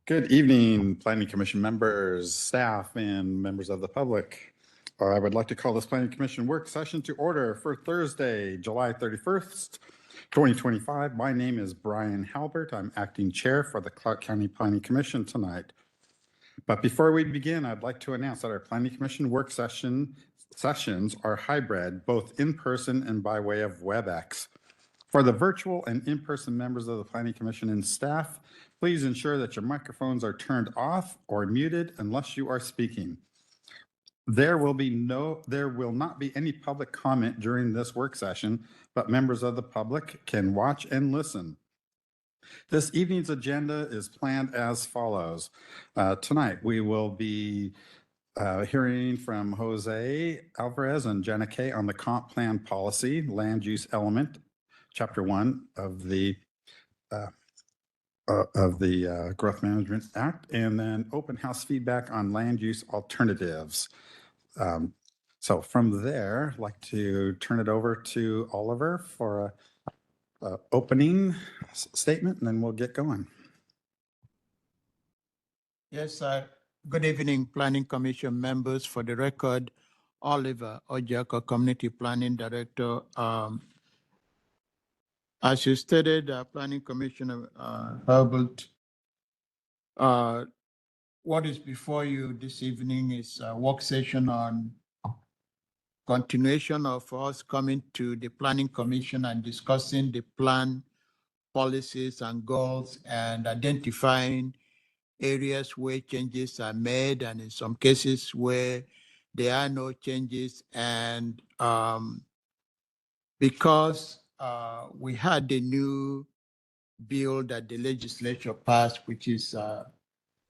Good evening, Planning Commission members, staff, and members of the public. I would like to call this Planning Commission work session to order for Thursday, July 31st, 2025. My name is Brian Halbert. I'm acting chair for the Clark County Planning Commission tonight. But before we begin, I'd like to announce that our Planning Commission work sessions are hybrid, both in person and by way of WebEx. For the virtual and in-person members of the Planning Commission and staff, please ensure that your microphones are turned off or muted unless you are speaking. There will not be any public comment during this work session, but members of the public can watch and listen. This evening's agenda is planned as follows. Tonight, we will be hearing from Jose Alvarez and Jenna Kay on the comp plan policy, land use element, Chapter 1 of the Growth Management Act, and then open house feedback on land use alternatives. So from there, I'd like to turn it over to Oliver for a opening statement, and then we'll get going. Yes, good evening, Planning Commission members. For the record, Oliver Ojako, Community Planning Director. As you stated, Planning Commissioner Herbert, what is before you this evening is a work session on continuation of us coming to the Planning Commission and discussing the plan, policies, and goals, and identifying areas where changes are made, and in some cases where there are no changes. And because we had the new bill that the legislature passed, which is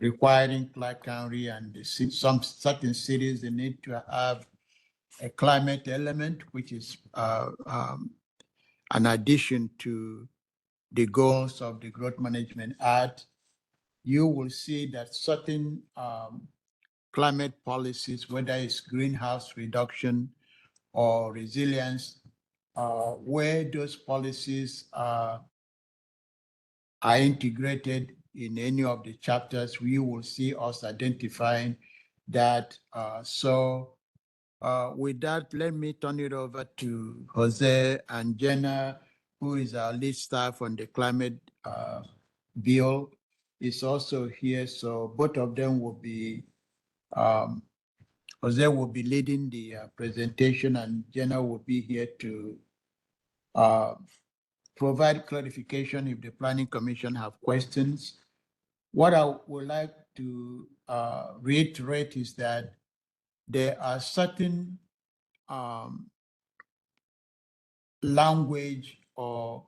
requiring Clark County and some certain cities, they need to have a climate element, which is an addition to the goals of the Growth Management Act. You will see that certain climate policies, whether it's greenhouse reduction or resilience, where those policies are integrated in any of the chapters, we will see us identifying that. With that, let me turn it over to Jose and Jenna, who is our lead staff on the climate bill, is also here. So both of them will be, Jose will be leading the presentation, and Jenna will be here to provide clarification if the Planning Commission have questions. What I would like to reiterate is that there are certain language or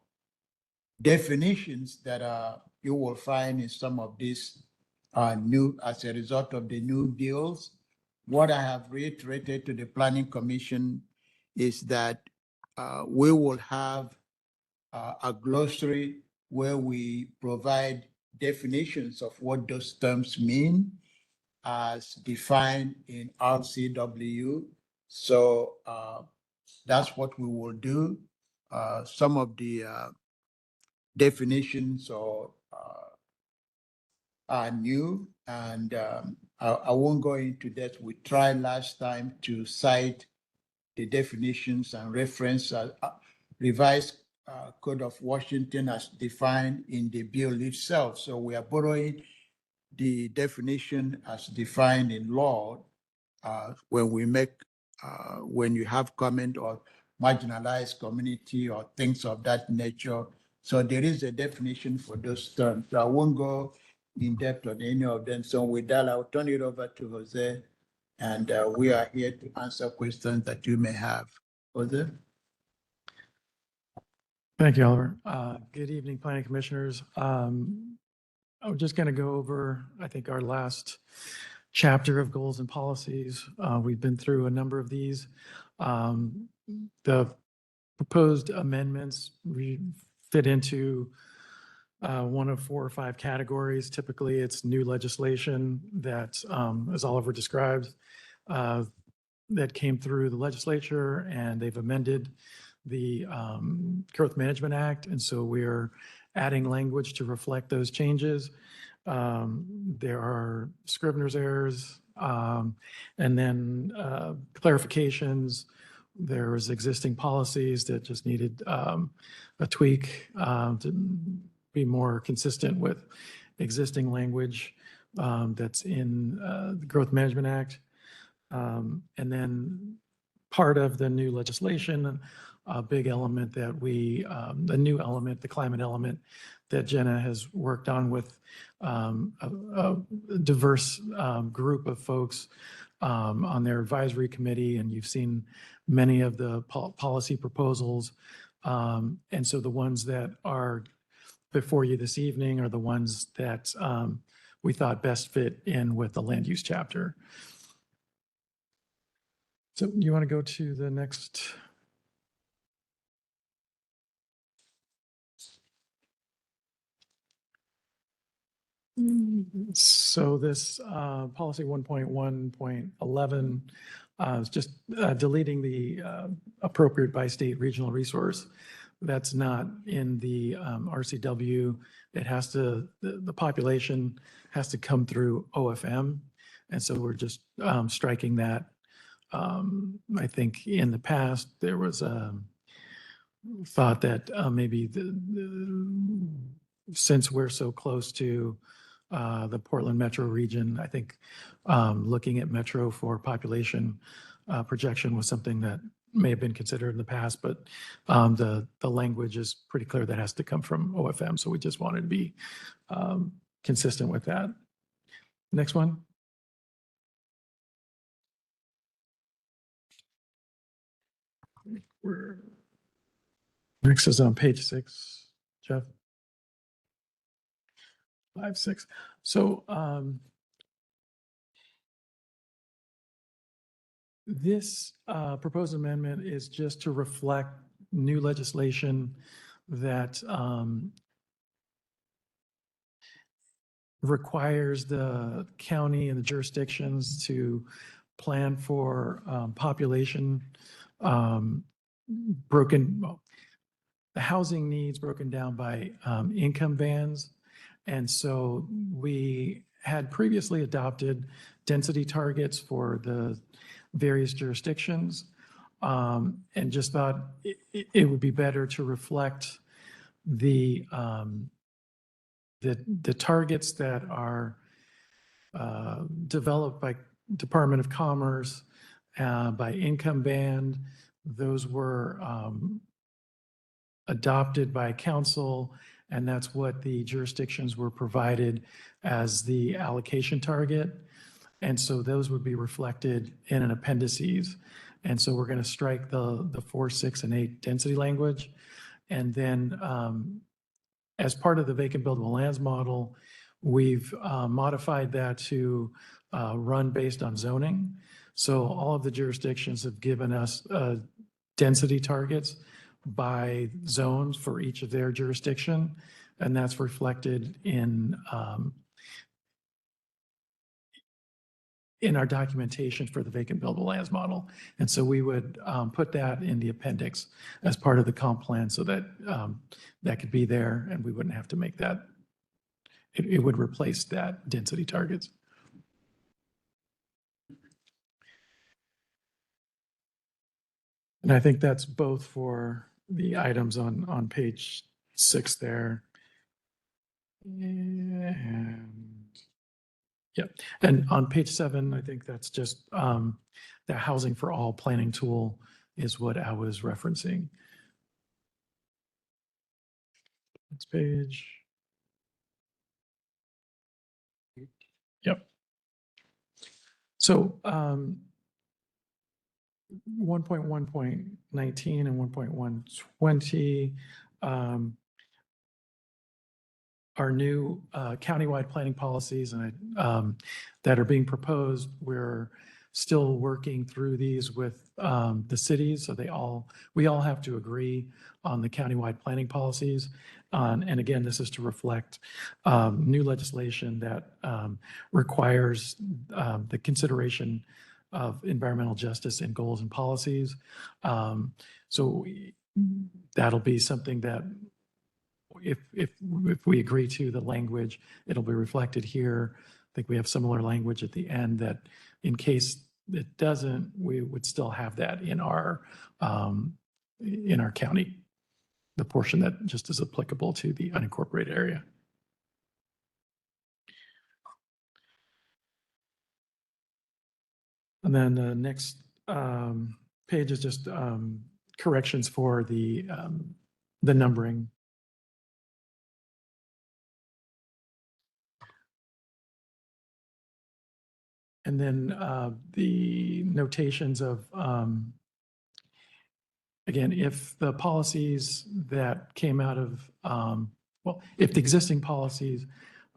definitions that you will find in some of these as a result of the new bills. What I have reiterated to the Planning Commission is that we will have a glossary where we provide definitions of what those terms mean as defined in RCW. So that's what we will do. Some of the definitions are new, and I won't go into that. We tried last time to cite the definitions and reference revised Code of Washington as defined in the bill itself. So we are borrowing the definition as defined in law when you have comment or marginalized community or things of that nature. So there is a definition for those terms. So I won't go in depth on any of them. So with that, I'll turn it over to Jose, and we are here to answer questions that you may have. Jose? Thank you, Oliver. Good evening, Planning Commissioners. I'm just going to go over, I think, our last chapter of goals and policies. We've been through a number of these. The proposed amendments fit into one of 4 or 5 categories. Typically, it's new legislation that, as Oliver described, that came through the legislature, and they've amended the Growth Management Act. And so we're adding language to reflect those changes. There are Scrivener's errors, and then clarifications. There was existing policies that just needed a tweak to be more consistent with existing language that's in the Growth Management Act. And then part of the new legislation, a big element that the new element, the climate element that Jenna has worked on with a diverse group of folks on their advisory committee, and you've seen many of the policy proposals. And so the ones that are before you this evening are the ones that we thought best fit in with the land use chapter. So you want to go to the next? So this policy 1.1.11 is just deleting the appropriate by state regional resource. That's not in the RCW. It has to, the population has to come through OFM. And so we're just striking that. I think in the past, there was a thought that maybe since we're so close to the Portland metro region, I think looking at metro for population projection was something that may have been considered in the past, but the language is pretty clear that has to come from OFM. So we just wanted to be consistent with that. Next one. Next is on page 6, Jeff. 5, 6. So this proposed amendment is just to reflect new legislation that requires the county and the jurisdictions to plan for population the housing needs broken down by income bands. And so we had previously adopted density targets for the various jurisdictions and just thought it would be better to reflect the targets that are developed by Department of Commerce by income band. Those were adopted by council, and that's what the jurisdictions were provided as the allocation target. And so those would be reflected in an appendices. And so we're going to strike the 4, 6, and 8 density language. And then as part of the vacant buildable lands model, we've modified that to run based on zoning. So all of the jurisdictions have given us density targets by zones for each of their jurisdiction, and that's reflected in our documentation for the vacant buildable lands model. And so we would put that in the appendix as part of the comp plan so that that could be there and we wouldn't have to make that. It would replace that density targets. And I think that's both for the items on page 6 there. And yeah, and on page 7, I think that's just the housing for all planning tool is what I was referencing. Next page. Yep. So 1.1.19 and 1.120 are new countywide planning policies and that are being proposed. We're still working through these with the cities, so we all have to agree on the countywide planning policies. And again, this is to reflect new legislation that requires the consideration of environmental justice in goals and policies. So that'll be something that if we agree to the language, it'll be reflected here. I think we have similar language at the end that in case it doesn't, we would still have that in our county, the portion that just is applicable to the unincorporated area. And then the next page is just corrections for the numbering. And then the notations of, again, if the policies that came out of, well, if the existing policies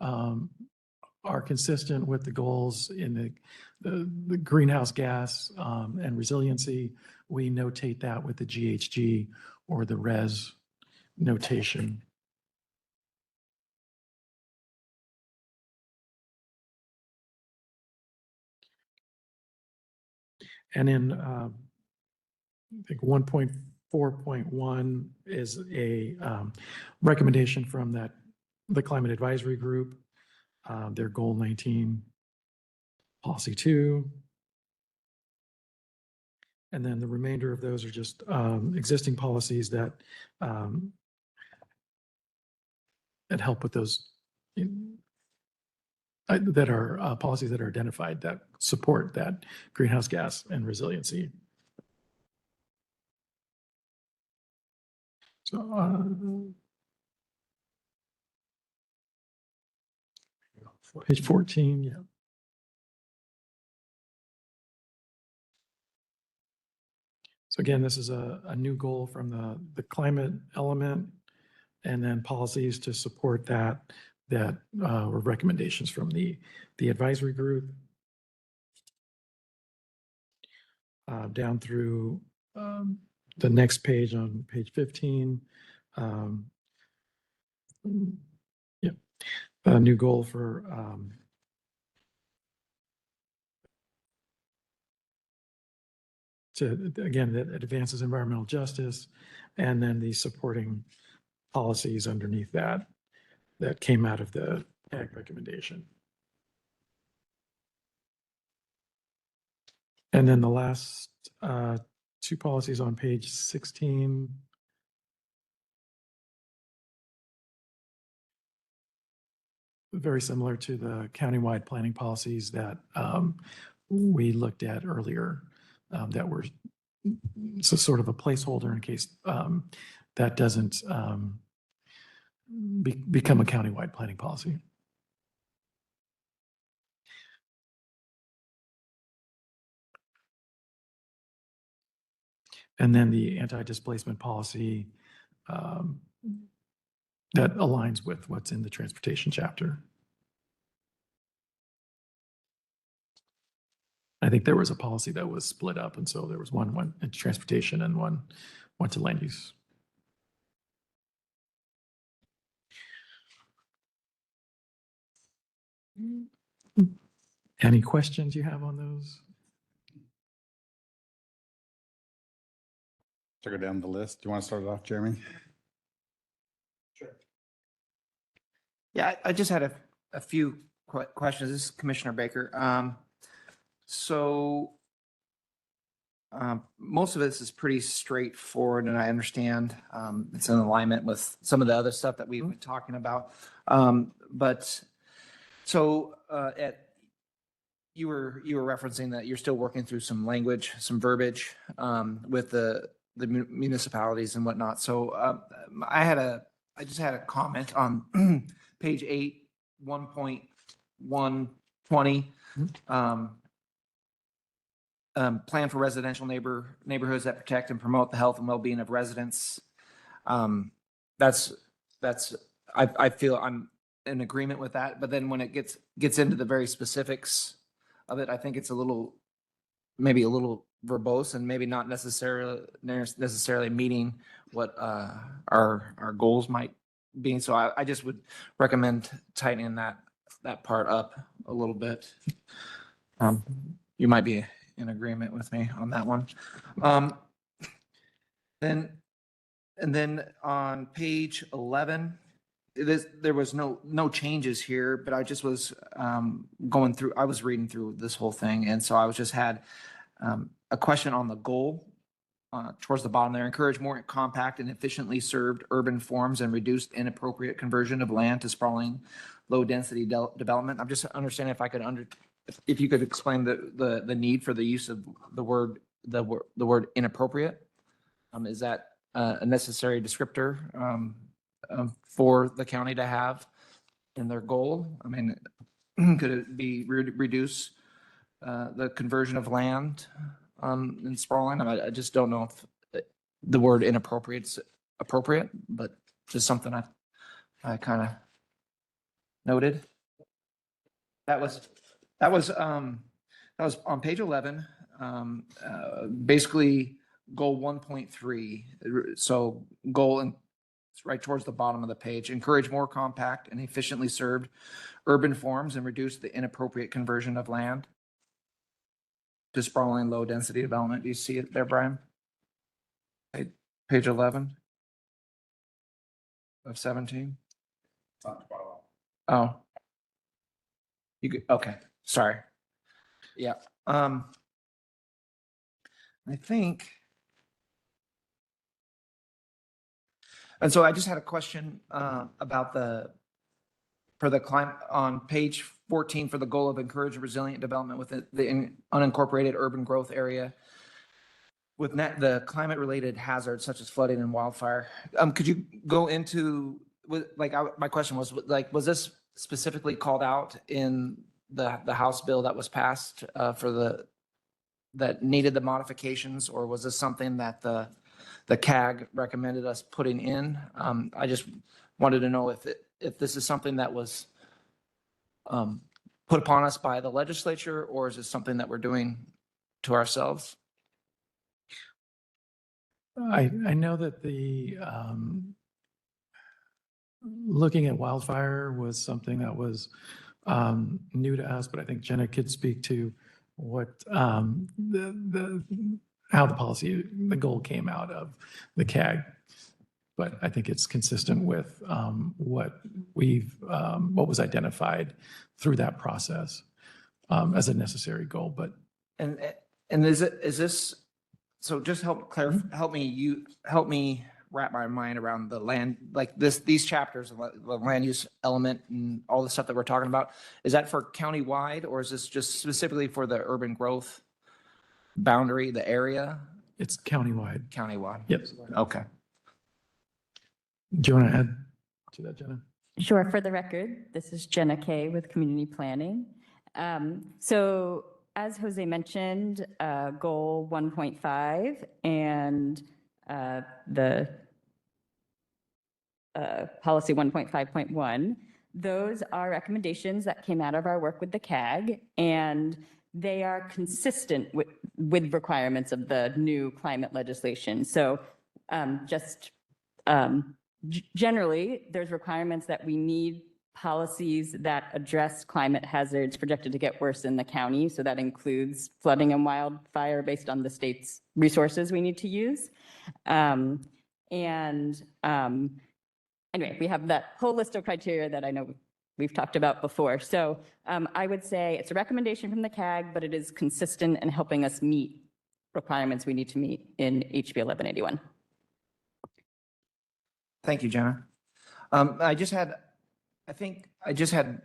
are consistent with the goals in the greenhouse gas and resiliency, we notate that with the GHG or the RES notation. And in, I think 1.4.1 is a recommendation from the Climate Advisory Group, their Goal 19, Policy 2. And then the remainder of those are just existing policies that help with those, that are policies that are identified that support that greenhouse gas and resiliency. So page 14, yeah. So again, this is a new goal from the climate element, and then policies to support that were recommendations from the advisory group. Down through the next page on page 15. Yeah, a new goal for again, that advances environmental justice, and then the supporting policies underneath that came out of the ag recommendation. And then the last two policies on page 16. Very similar to the countywide planning policies that we looked at earlier, that were so sort of a placeholder in case that doesn't become a countywide planning policy. And then the anti-displacement policy that aligns with what's in the transportation chapter. I think there was a policy that was split up, and so there was one went into transportation and one went to land use. Any questions you have on those? To go down the list. Do you want to start it off, Jeremy? Sure. Yeah, I just had a few questions. This is Commissioner Baker. Most of this is pretty straightforward, and I understand it's in alignment with some of the other stuff that we've been talking about. You were referencing that you're still working through some language, some verbiage with the municipalities and whatnot. So I just had a comment on page 8, 1.120. Plan for residential neighborhoods that protect and promote the health and well-being of residents. I feel I'm in agreement with that. But then when it gets into the very specifics of it, I think it's maybe a little verbose and maybe not necessarily meeting what our goals might be. So I just would recommend tightening that part up a little bit. You might be in agreement with me on that one. Then on page 11, there was no changes here, but I just was I was reading through this whole thing, and so I was just had a question on the goal towards the bottom there. Encourage more compact and efficiently served urban forms and reduced inappropriate conversion of land to sprawling, low-density development. I'm just understanding if you could explain the need for the use of the word inappropriate. Is that a necessary descriptor for the county to have in their goal? I mean, could it be reduce the conversion of land in sprawling? I just don't know if the word inappropriate is appropriate, but just something I kind of noted. That was on page 11. Basically goal 1.3. So goal, and it's right towards the bottom of the page. Encourage more compact and efficiently served urban forms and reduce the inappropriate conversion of land to sprawling, low density development. Do you see it there, Brian? Page 11 of 17. Oh, you could, okay. Sorry. Yeah. I think. And so I just had a question about for the climate on page 14 for the goal of encourage resilient development within the unincorporated urban growth area with the climate related hazards such as flooding and wildfire. Could you go into my question was was this specifically called out in the House bill that was passed that needed the modifications, or was this something that the CAG recommended us putting in? I just wanted to know if this is something that was put upon us by the legislature, or is it something that we're doing to ourselves? I know that looking at wildfire was something that was new to us, but I think Jenna could speak to what how the goal came out of the CAG. But I think it's consistent with what was identified through that process as a necessary goal. But And is this, so just help me wrap my mind around the land, like these chapters of the land use element and all the stuff that we're talking about. Is that for countywide, or is this just specifically for the urban growth boundary, the area? it's countywide. Countywide. Yep. Okay. Do you want to add to that, Jenna? Sure. For the record, this is Jenna Kay with Community Planning. So as Jose mentioned, goal 1.5 and the policy 1.5.1, those are recommendations that came out of our work with the CAG, and they are consistent with requirements of the new climate legislation. So generally, there's requirements that we need policies that address climate hazards projected to get worse in the county. So that includes flooding and wildfire based on the state's resources we need to use. Anyway, we have that whole list of criteria that I know we've talked about before. So I would say it's a recommendation from the CAG, but it is consistent in helping us meet requirements we need to meet in HB 1181. Thank you, Jenna. I think I just had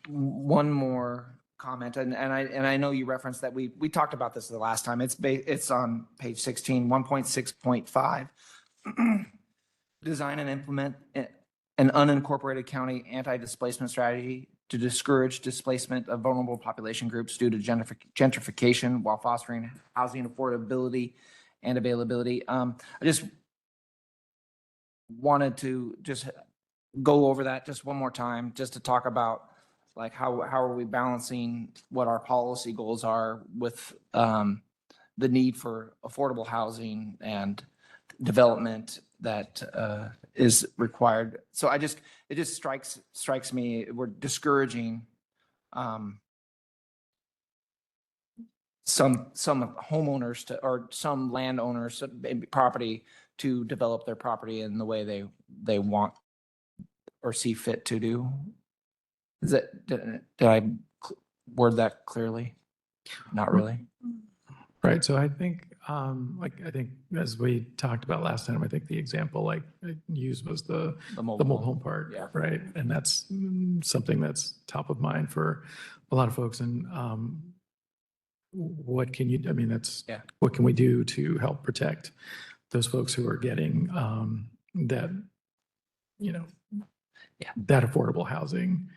one more comment, and I know you referenced that we talked about this the last time. It's on page 16, 1.6.5. Design and implement an unincorporated county anti-displacement strategy to discourage displacement of vulnerable population groups due to gentrification while fostering housing affordability and availability. I just wanted to just go over that just one more time, just to talk about like how are we balancing what our policy goals are with the need for affordable housing and development that is required. So it just strikes me we're discouraging some homeowners or some landowners property to develop their property in the way they want or see fit to do. Is that, did I word that clearly? Not really. Right, so I think, I think as we talked about last time, I think the example like I used was the mobile home park, Yeah. right? And that's something that's top of mind for a lot of folks. And what can you, I mean, that's, Yeah. what can we do to help protect those folks who are getting that, you know, Yeah. that affordable housing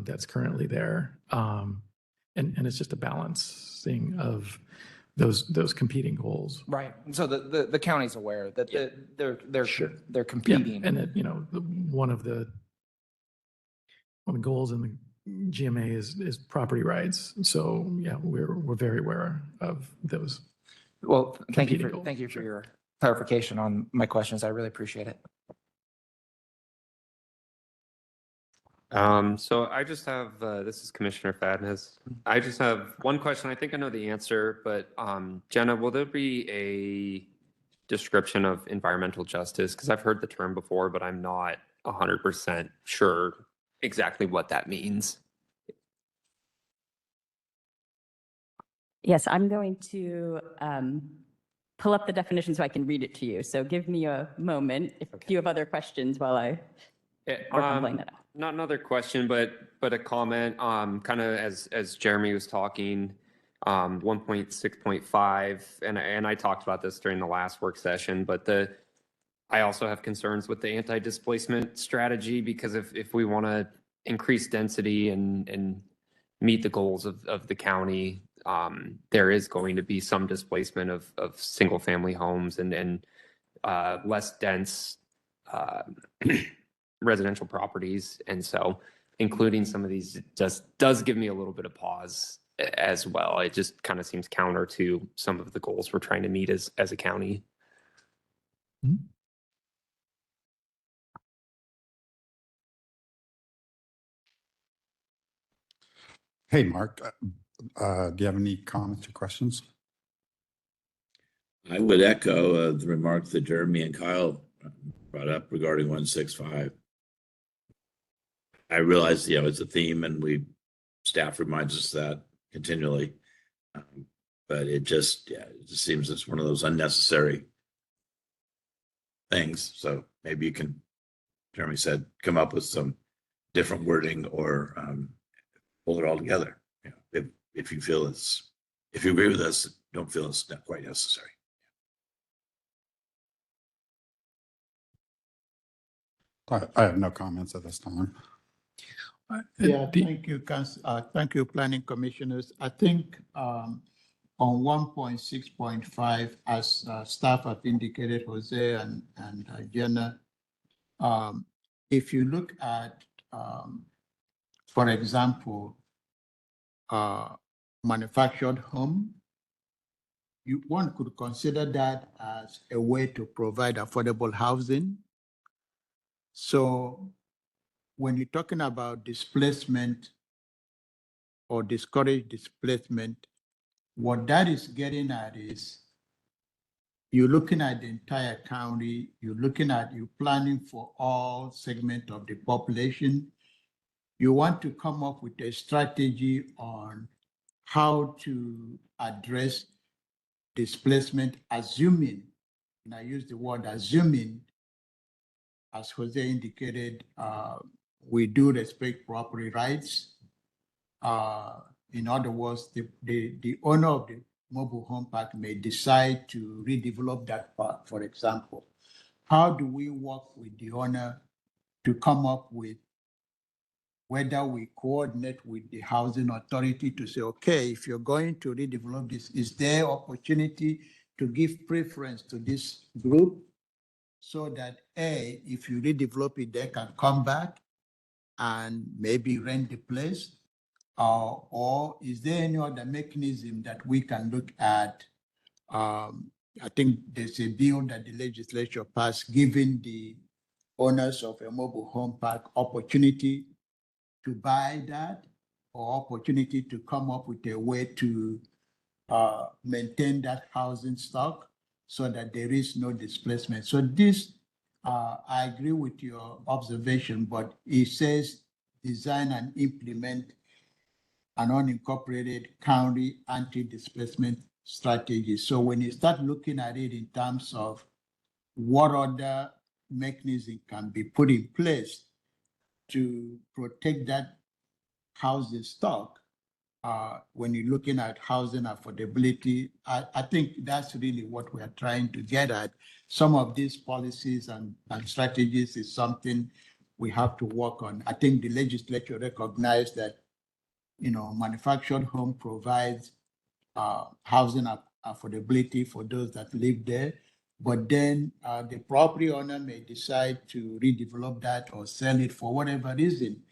that's currently there. And it's just a balancing of those competing goals. Right. So the county's aware that they're Yeah, competing. and that, you know, one of the goals in the GMA is property rights. So yeah, we're very aware of those. Well, competing goals. thank you for your clarification on my questions. I really appreciate it. So I just have, this is Commissioner Fadness. I just have one question. I think I know the answer, but Jenna, will there be a description of environmental justice? Because I've heard the term before, but I'm not 100% sure exactly what that means. Yes, I'm going to pull up the definition so I can read it to you. So give me a moment if you have other questions while I work on pulling that out. Not another question, but a comment, kind of as Jeremy was talking, 1.6.5, and I talked about this during the last work session, but I also have concerns with the anti-displacement strategy, because if we want to increase density and meet the goals of the county, there is going to be some displacement of single family homes and less dense residential properties. And so including some of these just does give me a little bit of pause as well. It just kind of seems counter to some of the goals we're trying to meet as a county. Hey, Mark, do you have any comments or questions? I would echo the remarks that Jeremy and Kyle brought up regarding 165. I realize, it's a theme, and staff reminds us that continually. But it just seems it's one of those unnecessary things. So maybe you can, Jeremy said, come up with some different wording or pull it all together. If you feel if you agree with us, don't feel it's not quite necessary. I have no comments at this time. Yeah, thank you, thank you, planning commissioners. I think on 1.6.5, as staff have indicated, Jose and Jenna, if you look at, for example, manufactured home, one could consider that as a way to provide affordable housing. So when you're talking about displacement or discourage displacement, what that is getting at is you're looking at the entire county, you're planning for all segments of the population. You want to come up with a strategy on how to address displacement, assuming, and I use the word assuming, as Jose indicated, we do respect property rights. In other words, the owner of the mobile home park may decide to redevelop that park, for example. How do we work with the owner to come up with whether we coordinate with the housing authority to say, okay, if you're going to redevelop this, is there opportunity to give preference to this group so that if you redevelop it, they can come back and maybe rent the place? Or is there any other mechanism that we can look at? I think there's a bill that the legislature passed giving the owners of a mobile home park opportunity to buy that, or opportunity to come up with a way to maintain that housing stock so that there is no displacement. So this I agree with your observation, but it says design and implement an unincorporated county anti-displacement strategy. So when you start looking at it in terms of what other mechanism can be put in place to protect that housing stock, when you're looking at housing affordability, I think that's really what we're trying to get at. Some of these policies and strategies is something we have to work on. I think the legislature recognized that, manufactured home provides housing affordability for those that live there. But then the property owner may decide to redevelop that or sell it for whatever reason.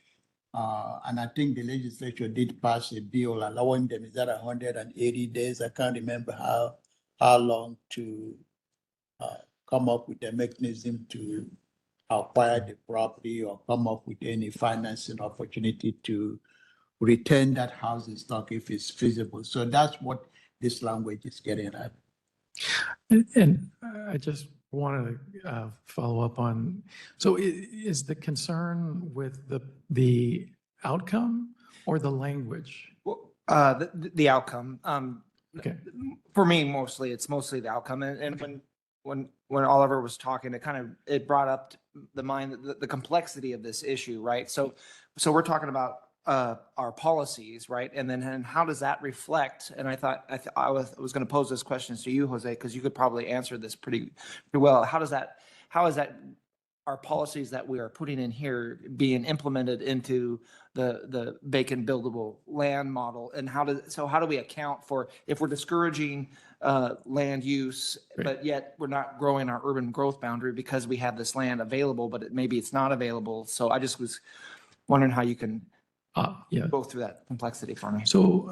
And I think the legislature did pass a bill allowing them, is that 180 days? I can't remember how long to come up with a mechanism to acquire the property or come up with any financing opportunity to return that housing stock if it's feasible. So that's what this language is getting at. And I just want to follow up on, so is the concern with the outcome or the language? Well, the outcome, Okay. for me, it's mostly the outcome. And when Oliver was talking, it brought up the mind, the complexity of this issue, right? So we're talking about our policies, right? And how does that reflect? And I was going to pose this question to you, Jose, because you could probably answer this pretty well. How is that our policies that we are putting in here being implemented into the vacant buildable land model? And how do we account for if we're discouraging land use, Right. but yet we're not growing our urban growth boundary because we have this land available, but maybe it's not available. So I just was wondering how you can Yeah. go through that complexity for me. So,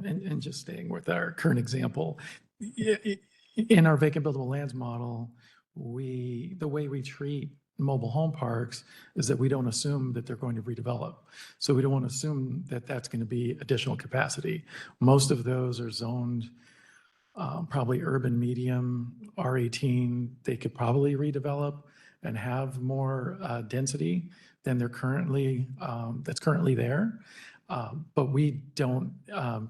and just staying with our current example, in our vacant buildable lands model, the way we treat mobile home parks is that we don't assume that they're going to redevelop. So we don't want to assume that that's going to be additional capacity. Most of those are zoned probably urban medium, R18. They could probably redevelop and have more density than that's currently there. But we don't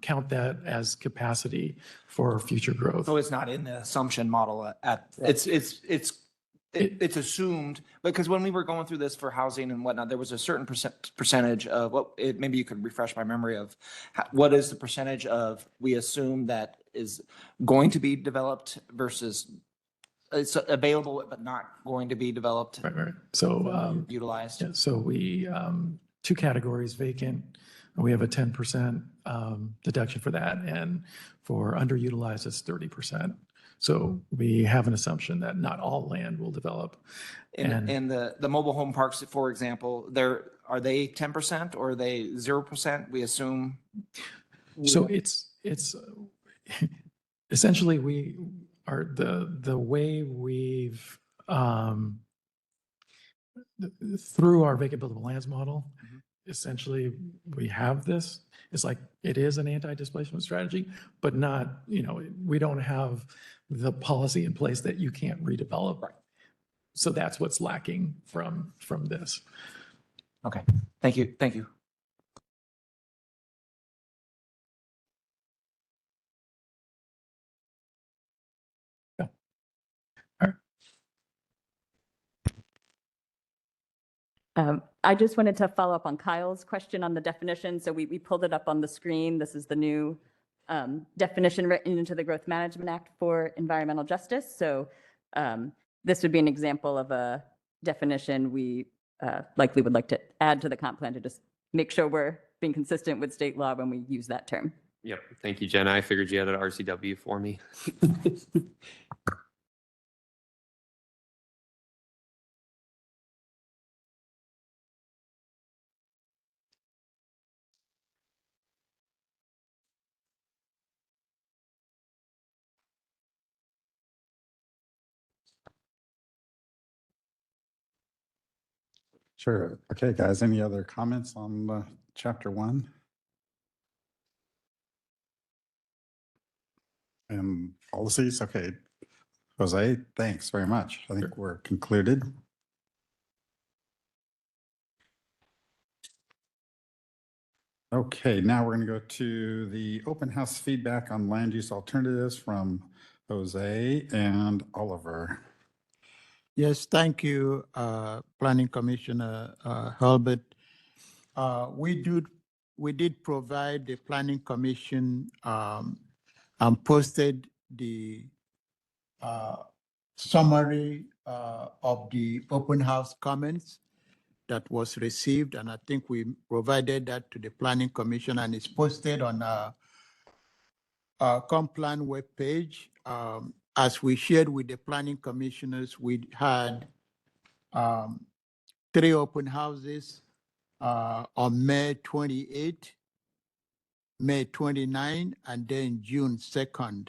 count that as capacity for future growth. So it's not in the assumption model it's assumed, because when we were going through this for housing and whatnot, there was a certain percentage of maybe you could refresh my memory of what is the percentage of we assume that is going to be developed versus it's available but not going to be developed, Right. So, utilized. yeah, so we, two categories, vacant, and we have a 10% deduction for that. And for underutilized, it's 30%. So we have an assumption that not all land will develop. And the mobile home parks, for example, are they 10% or are they 0%? We assume. So it's essentially we are the way we've through our vacant buildable lands model, essentially we have this. It's like it is an anti-displacement strategy, but not, we don't have the policy in place that you can't redevelop. Right. So that's what's lacking from this. Okay, thank you. I just wanted to follow up on Kyle's question on the definition. So we pulled it up on the screen. This is the new definition written into the Growth Management Act for environmental justice. So this would be an example of a definition we likely would like to add to the comp plan to just make sure we're being consistent with state law when we use that term. Yep. Thank you, Jenna. I figured you had an RCW for me. Sure. Okay, guys, any other comments on chapter 1? And policies? Okay. Jose, thanks very much. I think we're concluded. Okay, now we're going to go to the open house feedback on land use alternatives from Jose and Oliver. Yes, thank you, Planning Commissioner Hulbert. We did provide the Planning Commission and posted the summary of the open house comments that was received, and I think we provided that to the Planning Commission, and it's posted on our Complan webpage. As we shared with the Planning Commissioners, we had 3 open houses on May 28, May 29, and then June 2nd,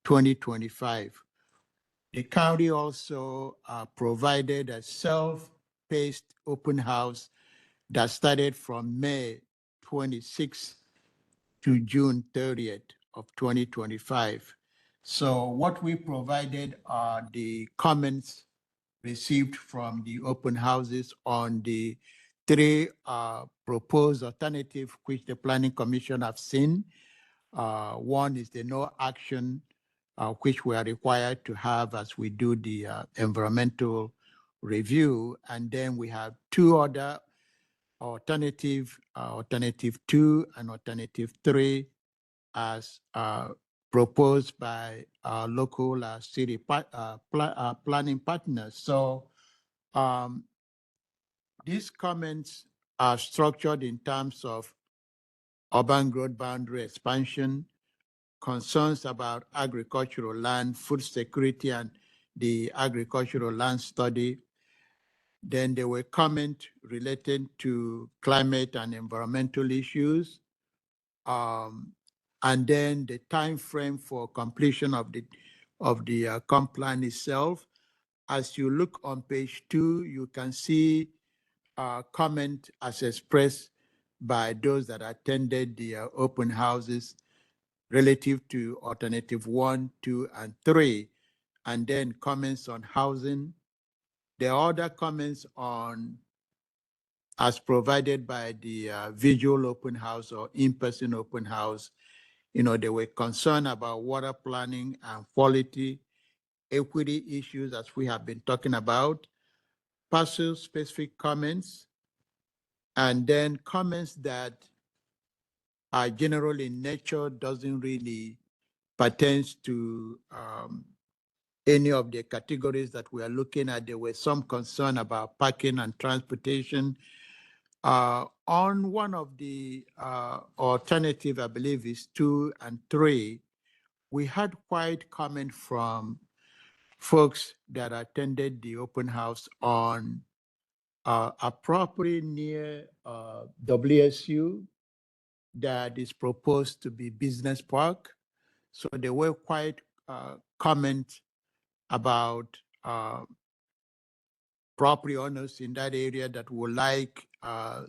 2025. The county also provided a self-paced open house that started from May 26th to June 30th of 2025. So what we provided are the comments received from the open houses on the 3 proposed alternative which the Planning Commission have seen. One is the no action, which we are required to have as we do the environmental review. And then we have 2 other alternative 2 and alternative 3 as proposed by our local city planning partners. So these comments are structured in terms of urban growth boundary expansion, concerns about agricultural land, food security, and the agricultural land study. Then there were comments related to climate and environmental issues. And then the time frame for completion of the comp plan itself. As you look on page 2, you can see comment as expressed by those that attended the open houses relative to alternative 1, 2, and 3, and then comments on housing. There are other comments on as provided by the visual open house or in-person open house. You know, they were concerned about water planning and quality, equity issues, as we have been talking about, parcel specific comments, and then comments that are general in nature, doesn't really pertains to any of the categories that we are looking at. There was some concern about parking and transportation. On one of the alternative, I believe is 2 and 3, we had quite comment from folks that attended the open house on a property near WSU that is proposed to be business park. So there were quite comments about property owners in that area that would like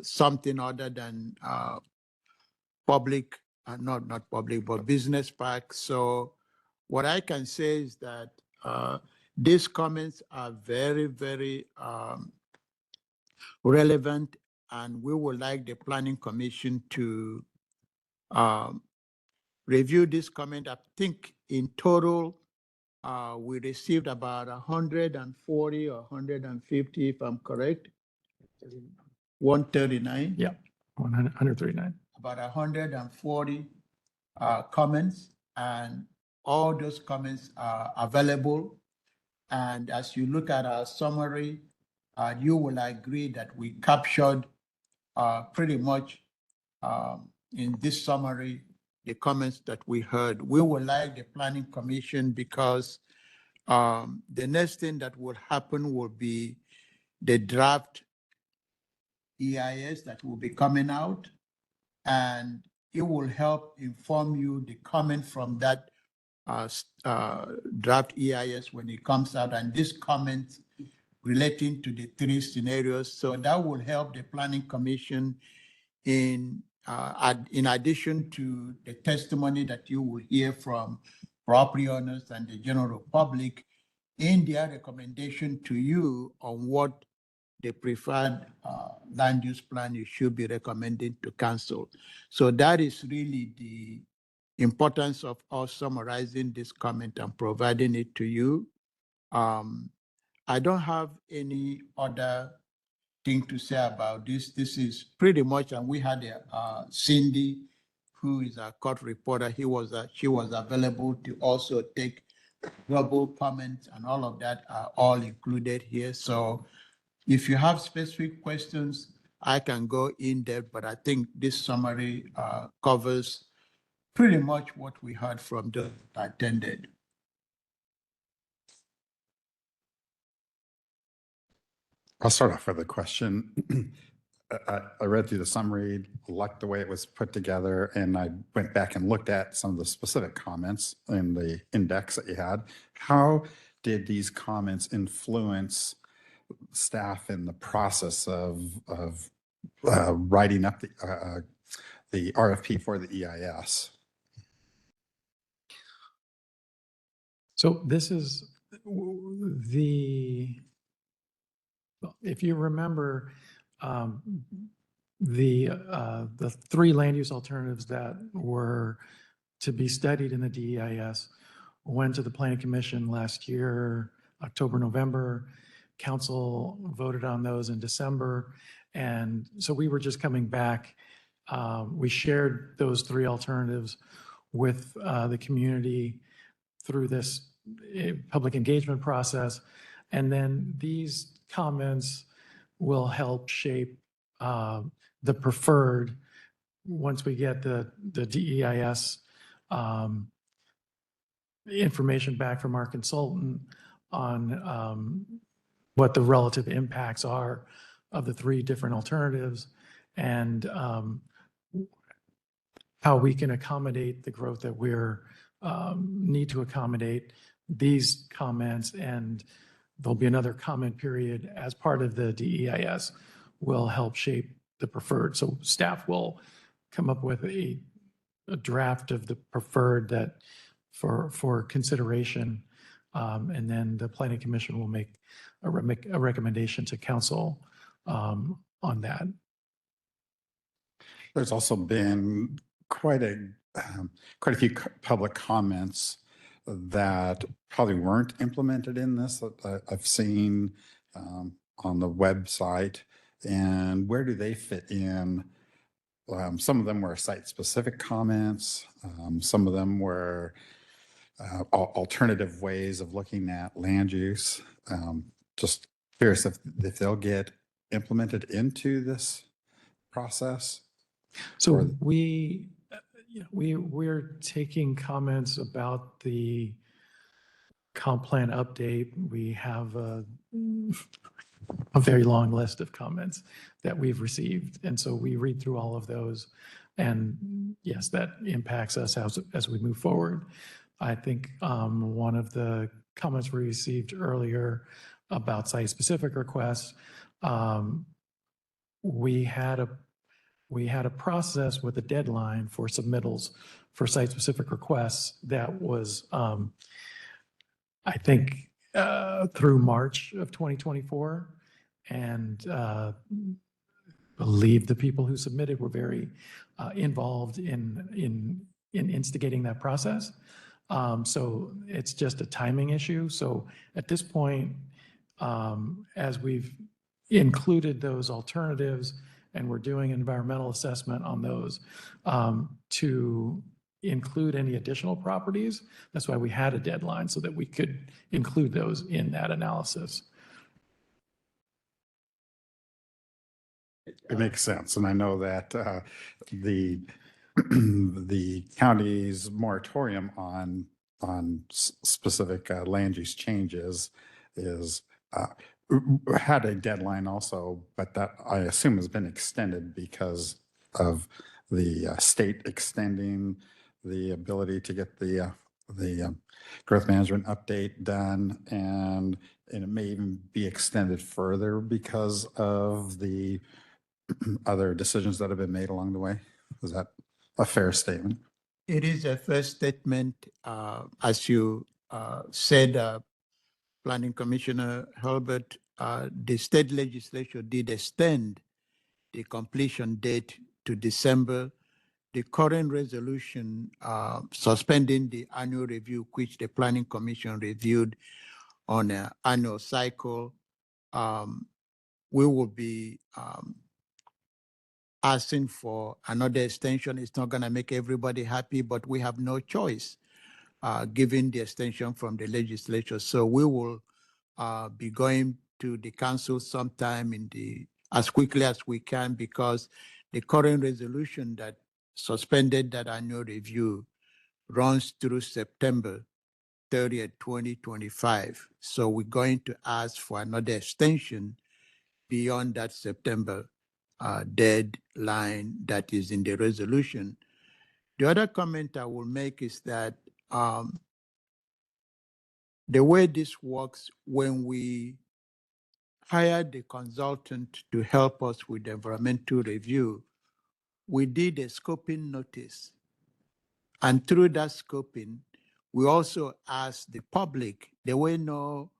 something other than public, not public, but business park. So what I can say is that these comments are very, very relevant, and we would like the Planning Commission to review this comment. I think in total, we received about 140 or 150, if I'm correct. 139? Yeah, 139. About 140 comments, and all those comments are available. And as you look at our summary, you will agree that we captured pretty much in this summary the comments that we heard. We would like the Planning Commission, because the next thing that will happen will be the draft EIS that will be coming out, and it will help inform you the comment from that draft EIS when it comes out, and this comment relating to the 3 scenarios. So that will help the Planning Commission in addition to the testimony that you will hear from property owners and the general public. in their recommendation to you on what the preferred land use plan you should be recommending to council. So that is really the importance of us summarizing this comment and providing it to you. I don't have any other thing to say about this. This is pretty much, and we had Cindy, who is a court reporter. She was available to also take verbal comments, and all of that are all included here. So if you have specific questions, I can go in depth, but I think this summary covers pretty much what we heard from those that attended. I'll start off with a question. I read through the summary, liked the way it was put together, and I went back and looked at some of the specific comments in the index that you had. How did these comments influence staff in the process of writing up the RFP for the EIS? So this is if you remember, the three land use alternatives that were to be studied in the DEIS went to the Planning Commission last year, October, November. Council voted on those in December. And so we were just coming back. We shared those three alternatives with the community through this public engagement process. And then these comments will help shape the preferred once we get the DEIS information back from our consultant on what the relative impacts are of the three different alternatives and how we can accommodate the growth that we're need to accommodate these comments. And there'll be another comment period as part of the DEIS will help shape the preferred. So staff will come up with a draft of the preferred that for consideration. And then the Planning Commission will make a recommendation to council on that. There's also been quite a few public comments that probably weren't implemented in this that I've seen on the website. And where do they fit in? Some of them were site-specific comments. Some of them were alternative ways of looking at land use. Just curious if they'll get implemented into this process. So we're taking comments about the comp plan update. We have a very long list of comments that we've received. And so we read through all of those. And yes, that impacts us as we move forward. I think one of the comments we received earlier about site-specific requests, we had a process with a deadline for submittals for site-specific requests that was, I think, through March of 2024. And believe the people who submitted were very involved in instigating that process. So it's just a timing issue. So at this point, as we've included those alternatives and we're doing an environmental assessment on those to include any additional properties, that's why we had a deadline so that we could include those in that analysis. It makes sense. And I know that the county's moratorium on specific land use changes is had a deadline also, but that I assume has been extended because of the state extending the ability to get the growth management update done, and it may even be extended further because of the other decisions that have been made along the way. Is that a fair statement? It is a fair statement. As you said, Planning Commissioner Herbert, the state legislature did extend the completion date to December. The current resolution suspending the annual review, which the Planning Commission reviewed on an annual cycle, we will be asking for another extension. It's not going to make everybody happy, but we have no choice given the extension from the legislature. So we will be going to the council sometime as quickly as we can, because the current resolution that suspended that annual review runs through September 30th, 2025. So we're going to ask for another extension beyond that September deadline that is in the resolution. The other comment I will make is that the way this works, when we hired the consultant to help us with the environmental review, we did a scoping notice. And through that scoping, we also asked the public. There were no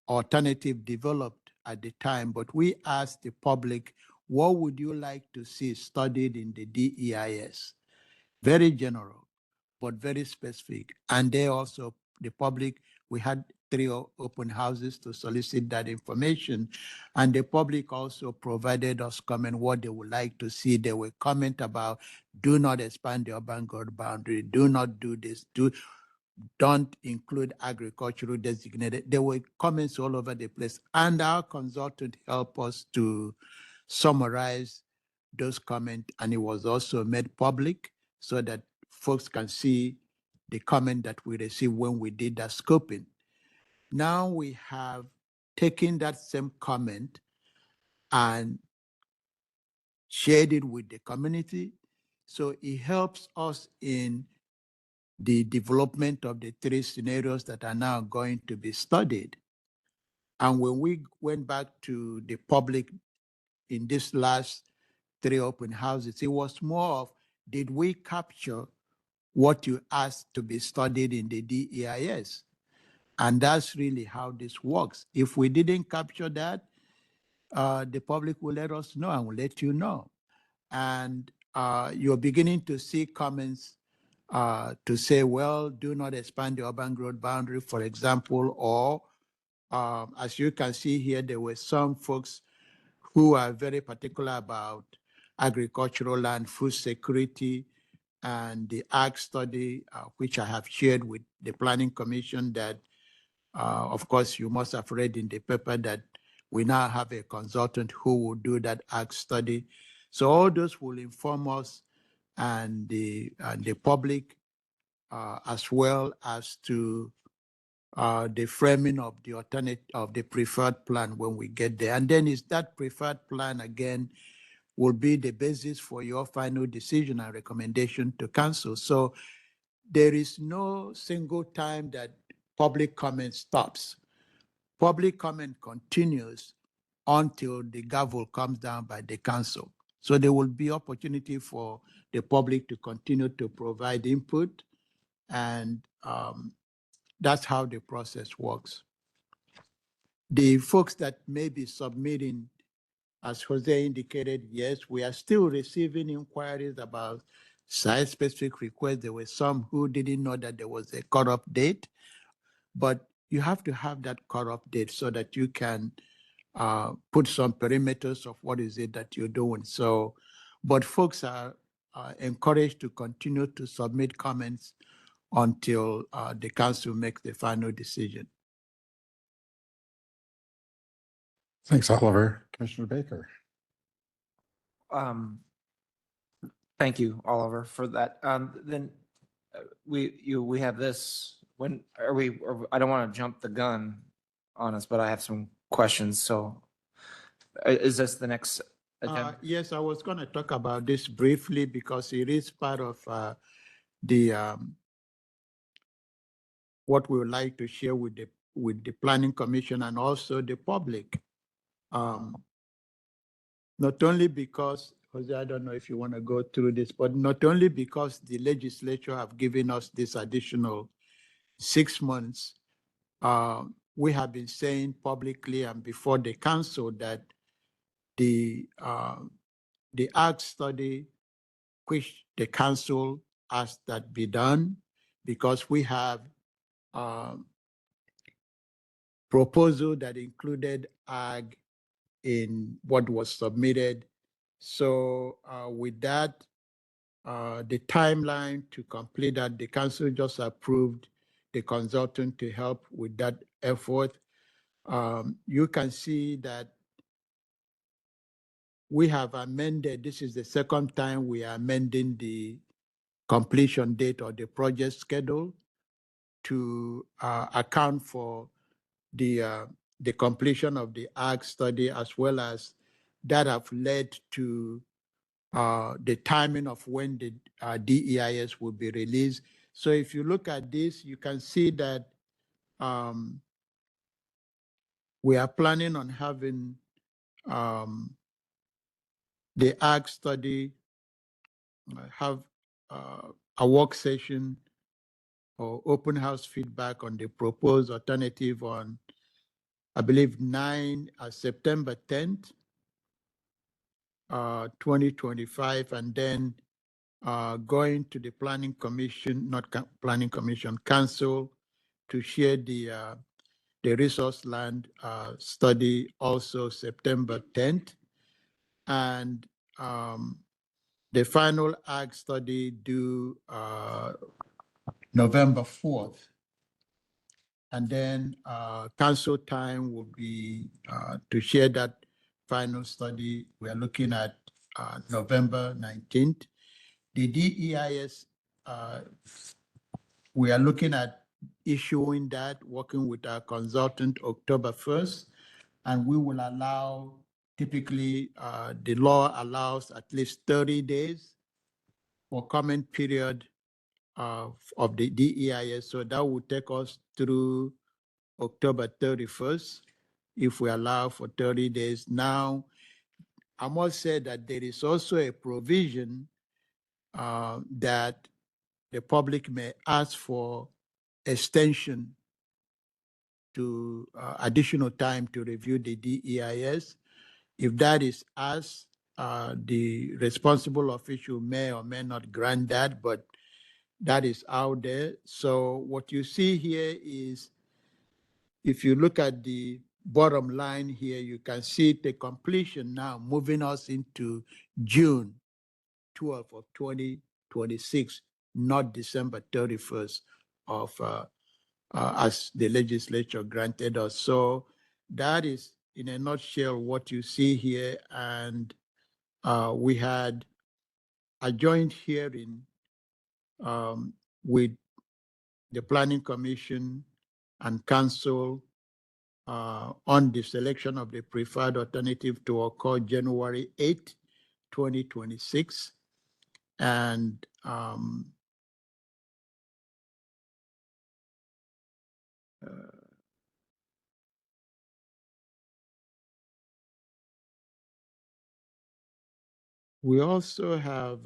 alternative developed at the time, but we asked the public, what would you like to see studied in the DEIS? Very general, but very specific. And they also, the public, we had 3 open houses to solicit that information. And the public also provided us comment what they would like to see. They will comment about, do not expand the urban growth boundary, do not do this, don't include agricultural designated. There were comments all over the place. And our consultant helped us to summarize those comments, and it was also made public so that folks can see the comment that we received when we did that scoping. Now we have taken that same comment and shared it with the community. So it helps us in the development of the 3 scenarios that are now going to be studied. And when we went back to the public in this last 3 open houses, it was more of, did we capture what you asked to be studied in the DEIS? And that's really how this works. If we didn't capture that, the public will let us know and will let you know. And you're beginning to see comments to say, well, do not expand the urban growth boundary, for example, or as you can see here, there were some folks who are very particular about agricultural land, food security, and the ag study, which I have shared with the Planning Commission that, of course, you must have read in the paper that we now have a consultant who will do that ag study. So all those will inform us and the public as well as to the framing of the the preferred plan when we get there. And then is that preferred plan again will be the basis for your final decision and recommendation to council. So there is no single time that public comment stops. Public comment continues until the gavel comes down by the council. So there will be opportunity for the public to continue to provide input, and that's how the process works. The folks that may be submitting, as Jose indicated, yes, we are still receiving inquiries about site-specific requests. There were some who didn't know that there was a cutoff date, but you have to have that cutoff date so that you can put some perimeters of what is it that you're doing. So, but folks are encouraged to continue to submit comments until the council makes the final decision. Thanks, Oliver. Commissioner Baker. Thank you, Oliver, for that. Then we have this. When are we? I don't want to jump the gun on us, but I have some questions. So, is this the next agenda? Yes, I was going to talk about this briefly because it is part of the what we would like to share with the Planning Commission and also the public. Not only because, Jose, I don't know if you want to go through this, but not only because the legislature have given us this additional 6 months we have been saying publicly and before the council that the ag study, which the council asked that be done, because we have proposal that included ag in what was submitted. So with that, the timeline to complete that, the council just approved the consultant to help with that effort. You can see that we have amended, this is the second time we are amending the completion date or the project schedule to account for the completion of the ag study, as well as that have led to the timing of when the DEIS will be released. So if you look at this, you can see that we are planning on having the ag study have a work session or open house feedback on the proposed alternative on, I believe, September 10th, 2025, and then going to the planning commission, not planning commission, council, to share the resource land study also September 10th, and the final ag study due November 4th. And then council time will be to share that final study. We are looking at November 19th. The DEIS, we are looking at issuing that, working with our consultant October 1st, and we will allow, typically the law allows at least 30 days for comment period of the DEIS. So that will take us through October 31st, if we allow for 30 days. Now, I must say that there is also a provision that the public may ask for extension to additional time to review the DEIS. If that is asked, the responsible official may or may not grant that, but that is out there. So what you see here is, if you look at the bottom line here, you can see the completion now moving us into June 12th of 2026, not December 31st of as the legislature granted us. So that is, in a nutshell, what you see here. And we had a joint hearing with the Planning Commission and Council on the selection of the preferred alternative to occur January 8, 2026. And we also have,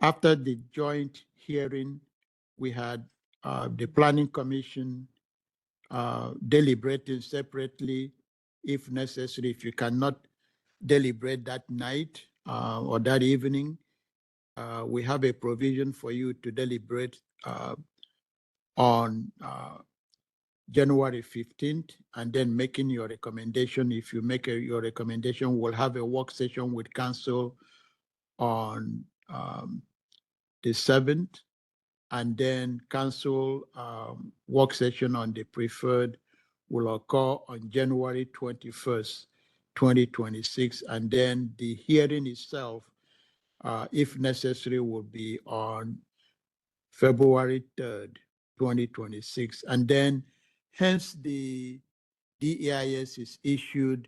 after the joint hearing, we had the Planning Commission deliberating separately if necessary. If you cannot deliberate that night or that evening, we have a provision for you to deliberate on January 15th, and then making your recommendation. If you make your recommendation, we'll have a work session with council on the 7th, and then council work session on the preferred will occur on January 21st, 2026. And then the hearing itself, if necessary, will be on February 3rd, 2026. And then hence the DEIS is issued.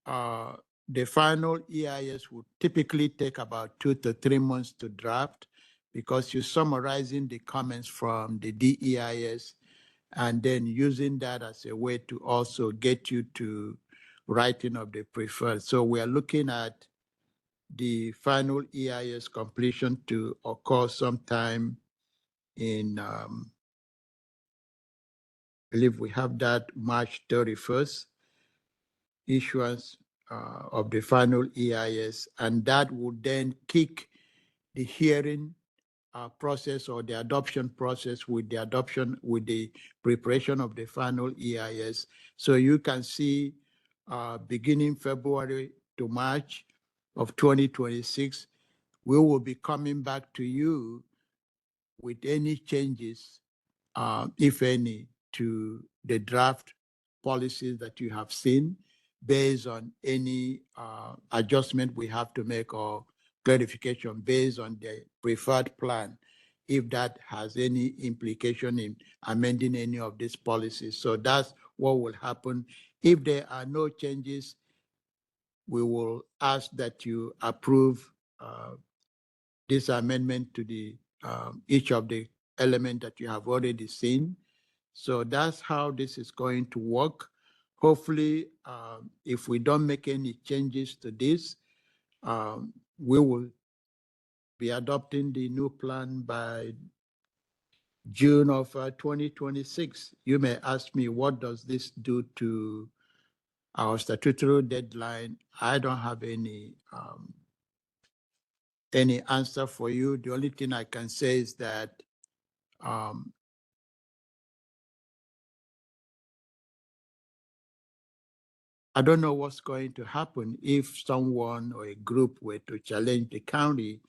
The final EIS would typically take about 2 to 3 months to draft, because you're summarizing the comments from the DEIS and then using that as a way to also get you to writing of the preferred. So we are looking at the final EIS completion to occur sometime in believe we have that March 31st issuance of the final EIS, and that would then kick the hearing process or the adoption process with the preparation of the final EIS. So you can see beginning February to March of 2026, we will be coming back to you with any changes, if any, to the draft policies that you have seen based on any adjustment we have to make or clarification based on the preferred plan, if that has any implication in amending any of these policies. So that's what will happen. If there are no changes, we will ask that you approve this amendment to the each of the element that you have already seen. So that's how this is going to work. Hopefully, if we don't make any changes to this, we will be adopting the new plan by June of 2026. You may ask me, what does this do to our statutory deadline? I don't have any answer for you. The only thing I can say is that I don't know what's going to happen if someone or a group were to challenge the county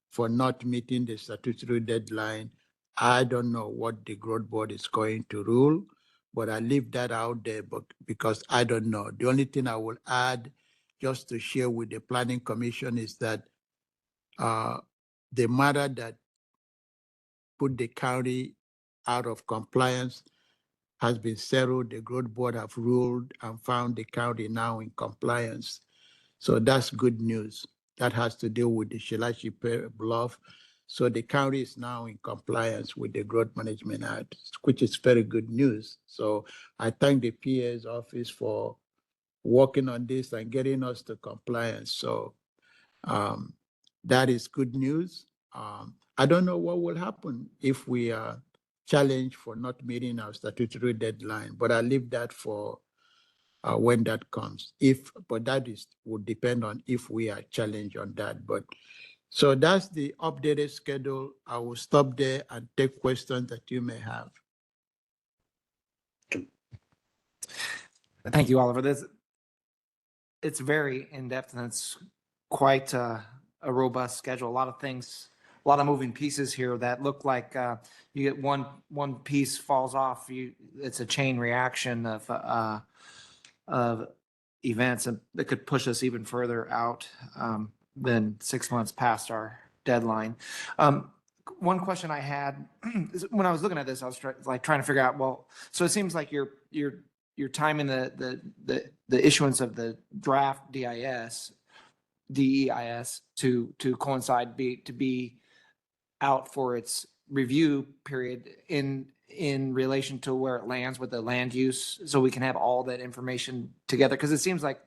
for not meeting the statutory deadline. I don't know what the growth board is going to rule, but I leave that out there because I don't know. The only thing I will add just to share with the Planning Commission is that the matter that put the county out of compliance has been settled. The growth board have ruled and found the county now in compliance. So that's good news. That has to do with the Shilashi Bluff. So the county is now in compliance with the Growth Management Act, which is very good news. So I thank the PA's office for working on this and getting us to compliance. So that is good news. I don't know what will happen if we are challenged for not meeting our statutory deadline, but I leave that for when that comes. But that would depend on if we are challenged on that. But so that's the updated schedule. I will stop there and take questions that you may have. Thank you, Oliver. It's very in-depth and it's quite a robust schedule. A lot of things, a lot of moving pieces here that look like you get one piece falls off. It's a chain reaction of events that could push us even further out than 6 months past our deadline. One question I had is when I was looking at this, I was trying to figure out, well, so it seems like you're timing the issuance of the draft DEIS to coincide to be out for its review period in relation to where it lands with the land use, so we can have all that information together. Because it seems like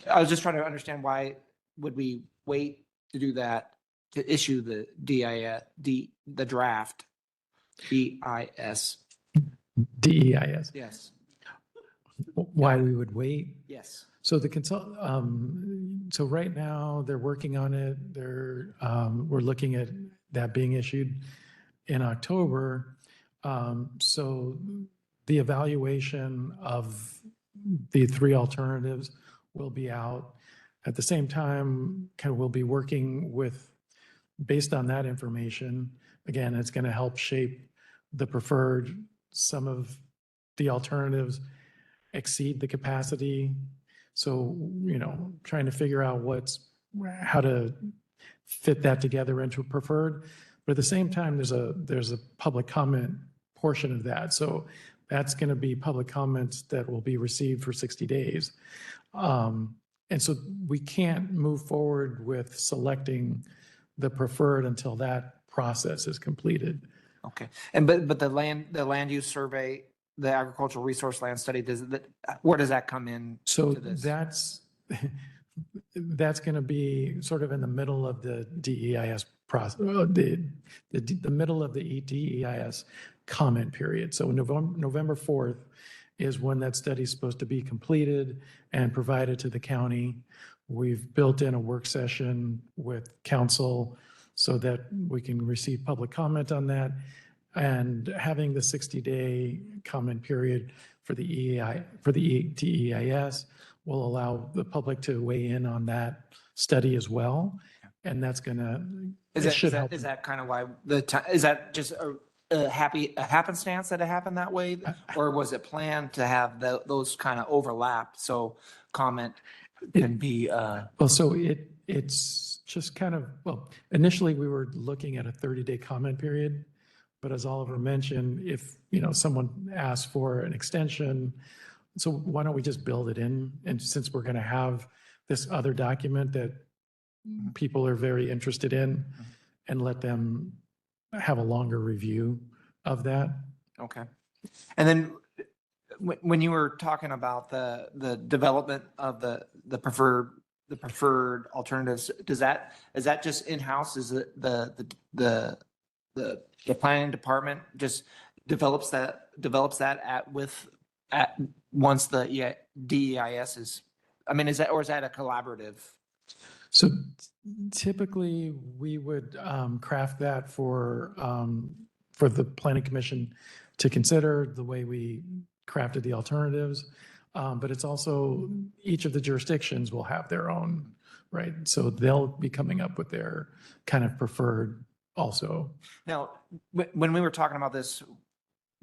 I was just trying to understand, why would we wait to do that, to issue the the draft DEIS? DEIS. Yes. Why we would wait? Yes. So so right now they're working on it. We're looking at that being issued in October. So the evaluation of the three alternatives will be out. At the same time, we'll be working based on that information. Again, it's going to help shape the preferred. Some of the alternatives exceed the capacity. So, trying to figure out how to fit that together into a preferred. But at the same time, there's a public comment portion of that. So that's going to be public comments that will be received for 60 days. And so we can't move forward with selecting the preferred until that process is completed. Okay. But the land use survey, the agricultural resource land study, where does that come in? So to this? that's going to be sort of in the middle of the DEIS process, the middle of the DEIS comment period. So November 4th is when that study is supposed to be completed and provided to the county. We've built in a work session with council so that we can receive public comment on that. And having the 60-day comment period for the DEIS will allow the public to weigh in on that study as well. And that's gonna, Is it that, should help. is that kind of why is that just a happenstance that it happened that way? Or was it planned to have those kind of overlap? So comment can be, Well, so it's just kind of, well, initially we were looking at a 30-day comment period. But as Oliver mentioned, if, someone asks for an extension, so why don't we just build it in? And since we're going to have this other document that people are very interested in, and let them have a longer review of that. okay. And then when you were talking about the development of the preferred alternatives, is that just in-house? Is it the planning department just develops that at once the DEIS is, I mean, is that a collaborative? So typically, we would craft that for the planning commission to consider the way we crafted the alternatives. But it's also, each of the jurisdictions will have their own, right? So they'll be coming up with their kind of preferred also. Now, when we were talking about this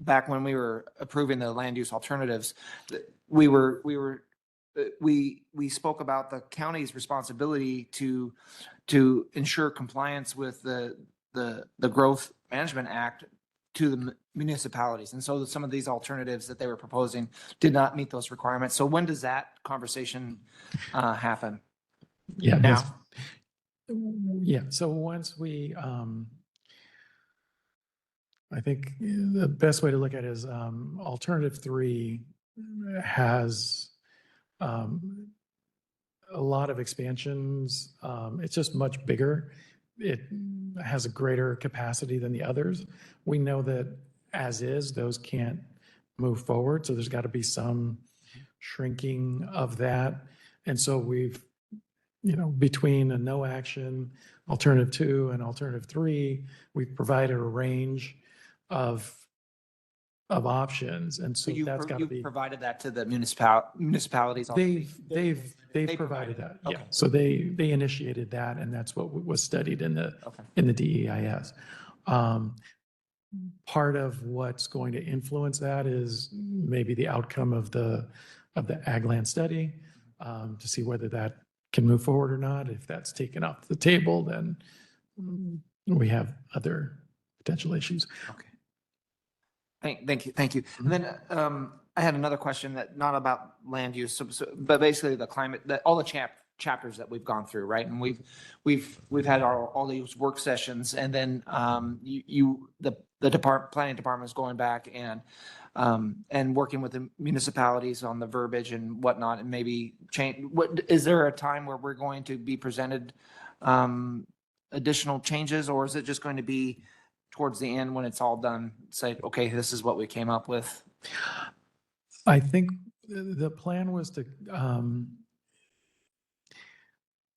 back when we were approving the land use alternatives, we spoke about the county's responsibility to ensure compliance with the Growth Management Act to the municipalities. And so some of these alternatives that they were proposing did not meet those requirements. So when does that conversation happen? Yeah. Now? Yeah, so once we, I think the best way to look at it is alternative 3 has a lot of expansions. It's just much bigger. It has a greater capacity than the others. We know that as is, those can't move forward. So there's got to be some shrinking of that. And so we've, between a no action, alternative 2 and alternative 3, we've provided a range of options. And so So that's got to you've be. provided that to the municipalities? already? They've They provided that. okay. Yeah. So they initiated that, and that's what was studied in the Okay. DEIS. Part of what's going to influence that is maybe the outcome of the ag land study, to see whether that can move forward or not. If that's taken off the table, then we have other potential issues. Okay. Thank you. And then I had another question that not about land use, but basically the climate, all the chapters that we've gone through, right? And we've had all these work sessions, and then the planning department is going back and working with the municipalities on the verbiage and whatnot, and maybe change. Is there a time where we're going to be presented additional changes, or is it just going to be towards the end when it's all done, say, okay, this is what we came up with? I think the plan was to,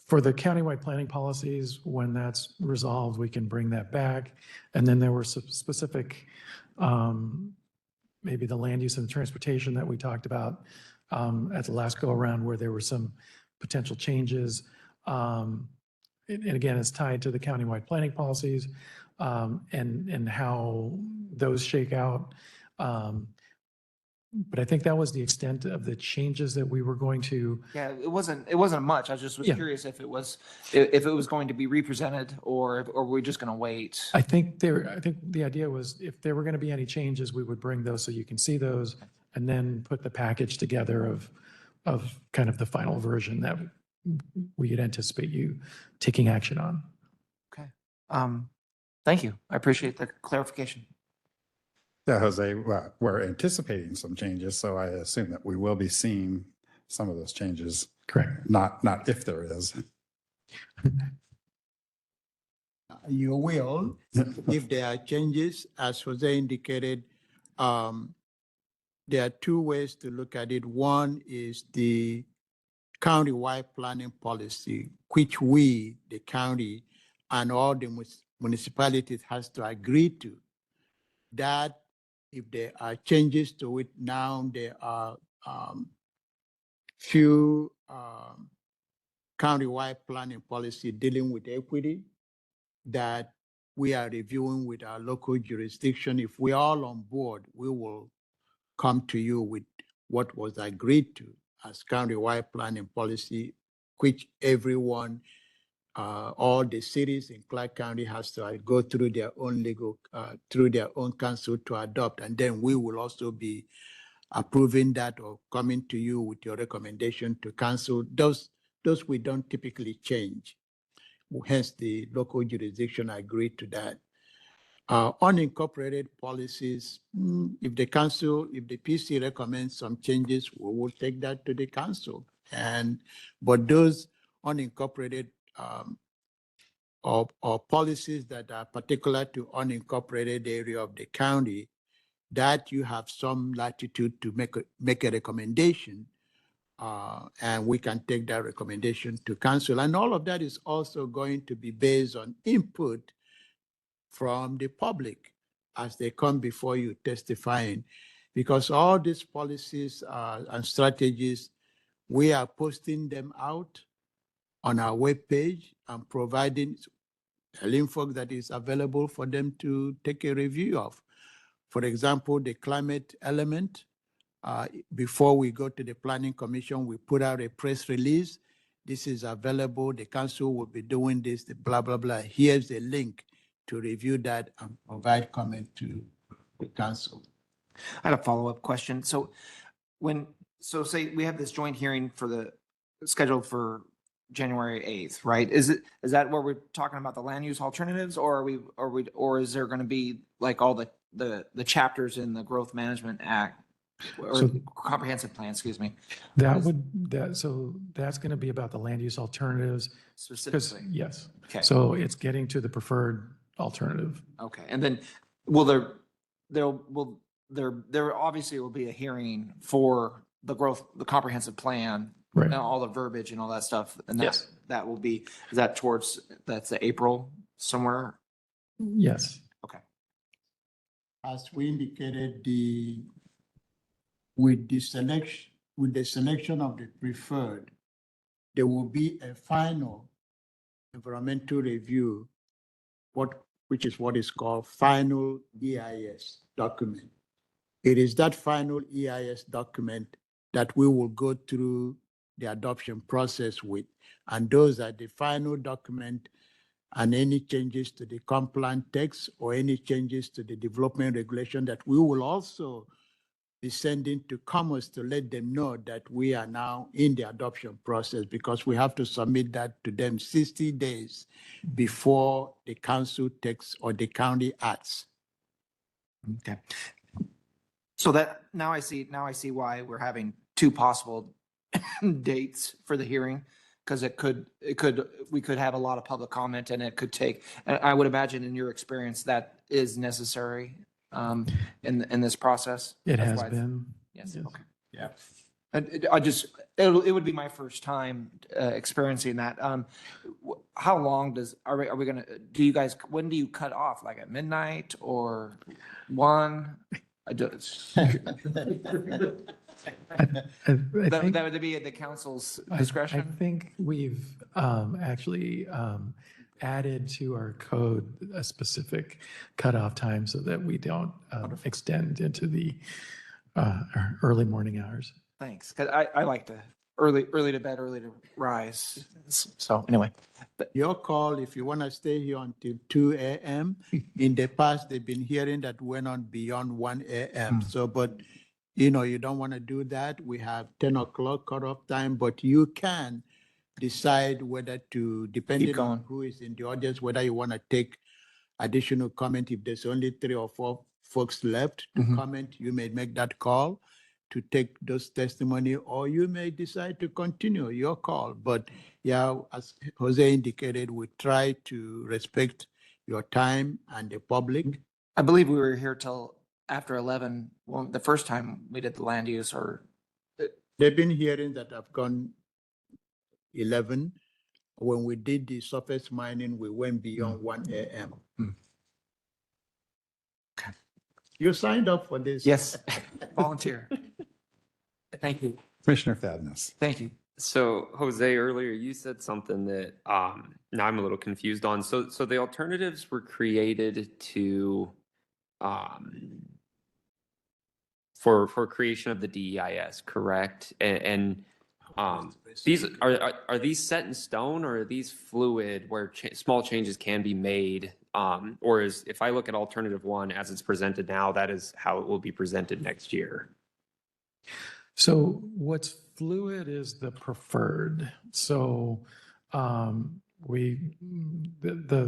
for the countywide planning policies, when that's resolved, we can bring that back. And then there were some specific, maybe the land use and the transportation that we talked about at the last go around, where there were some potential changes. And again, it's tied to the countywide planning policies and how those shake out. But I think that was the extent of the changes that we were going to. Yeah, it wasn't much. I just was Yeah. curious if it was going to be represented, or we're just going to wait. I think the idea was if there were going to be any changes, we would bring those so you can see those, and then put the package together of kind of the final version that we could anticipate you taking action on. Okay. Thank you. I appreciate the clarification. Yeah, Jose, we're anticipating some changes, so I assume that we will be seeing some of those changes. Correct. Not if there is. You will, if there are changes, as Jose indicated, there are two ways to look at it. One is the countywide planning policy, which we, the county, and all the municipalities has to agree to. That if there are changes to it now, there are few countywide planning policy dealing with equity that we are reviewing with our local jurisdiction. If we're all on board, we will come to you with what was agreed to as countywide planning policy, which everyone, all the cities in Clark County has to go through their own legal, through their own council to adopt. And then we will also be approving that or coming to you with your recommendation to council. Those we don't typically change. Hence, the local jurisdiction agreed to that. Unincorporated policies, if the council, if the PC recommends some changes, we will take that to the council. But those unincorporated or policies that are particular to unincorporated area of the county, that you have some latitude to make a recommendation, and we can take that recommendation to council. And all of that is also going to be based on input from the public as they come before you testifying, because all these policies and strategies, we are posting them out on our webpage and providing telling folks that is available for them to take a review of. For example, the climate element, before we go to the Planning Commission, we put out a press release. This is available. The council will be doing this, the blah, blah, blah. Here's the link to review that and provide comment to the council. I had a follow-up question. So say we have this joint hearing scheduled for January 8th, right? Is that where we're talking about the land use alternatives, or or is there going to be like all the chapters in the Growth Management Act or So- comprehensive plan, excuse me, So that's going to be about the land use alternatives. Because, specifically? yes. Okay. So it's getting to the preferred alternative. Okay. And then there obviously will be a hearing for the comprehensive plan, Right. and all the verbiage and all that stuff. And Yes. that will be, that's the April somewhere? Yes. Okay. As we indicated, with the selection of the preferred, there will be a final environmental review, which is what is called final EIS document. It is that final EIS document that we will go through the adoption process with. And those are the final document, and any changes to the comp plan text or any changes to the development regulation that we will also be sending to Commerce to let them know that we are now in the adoption process, because we have to submit that to them 60 days before the council takes or the county acts. Okay. So now I see why we're having two possible dates for the hearing, because we could have a lot of public comment, and it could take, and I would imagine in your experience that is necessary in this process. It That's has why it's- been. Yes, Yes. okay. Yeah. And it would be my first time experiencing that. How long are we gonna, when do you cut off? Like at midnight or 1? I That think, would be at the council's I discretion? think we've actually added to our code a specific cutoff time so that we don't extend into the early morning hours. Thanks, because I like to early to bed, early to rise. So anyway, Your call, if you want to stay here until 2 a.m. In the past, they've been hearing that went on beyond 1 a.m. So, but, you don't want to do that. We have 10 o'clock cutoff time, but you can decide whether to, depending on going. who is in the audience, whether you want to take additional comment. If there's only 3 or 4 folks left to Mhm. comment, you may make that call to take those testimony, or you may decide to continue your call. But yeah, as Jose indicated, we try to respect your time and the public. I believe we were here till after 11, well, the first time we did the land use or, There've been hearings that have gone 11. When we did the surface mining, we went beyond 1 a.m. Okay. You signed up for this. yes, volunteer. Thank you. Commissioner Thaddeus. Thank you. So Jose, earlier you said something that now I'm a little confused on. So the alternatives were created to for creation of the DEIS, correct? And these are these set in stone, or are these fluid where small changes can be made? Or is, if I look at alternative one as it's presented now, that is how it will be presented next year? So what's fluid is the preferred. So the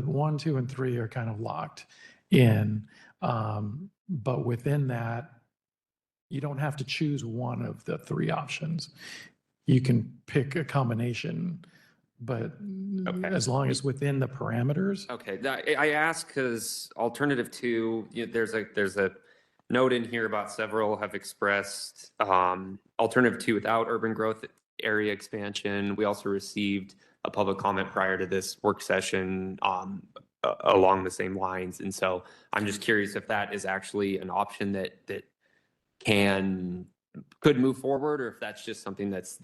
1, 2, and 3 are kind of locked in. But within that, you don't have to choose one of the 3 options. You can pick a combination, but as long as within the parameters. Okay, I ask because alternative 2, there's a note in here about several have expressed alternative 2 without urban growth area expansion. We also received a public comment prior to this work session along the same lines. And so I'm just curious if that is actually an option that could move forward, or if that's just something that's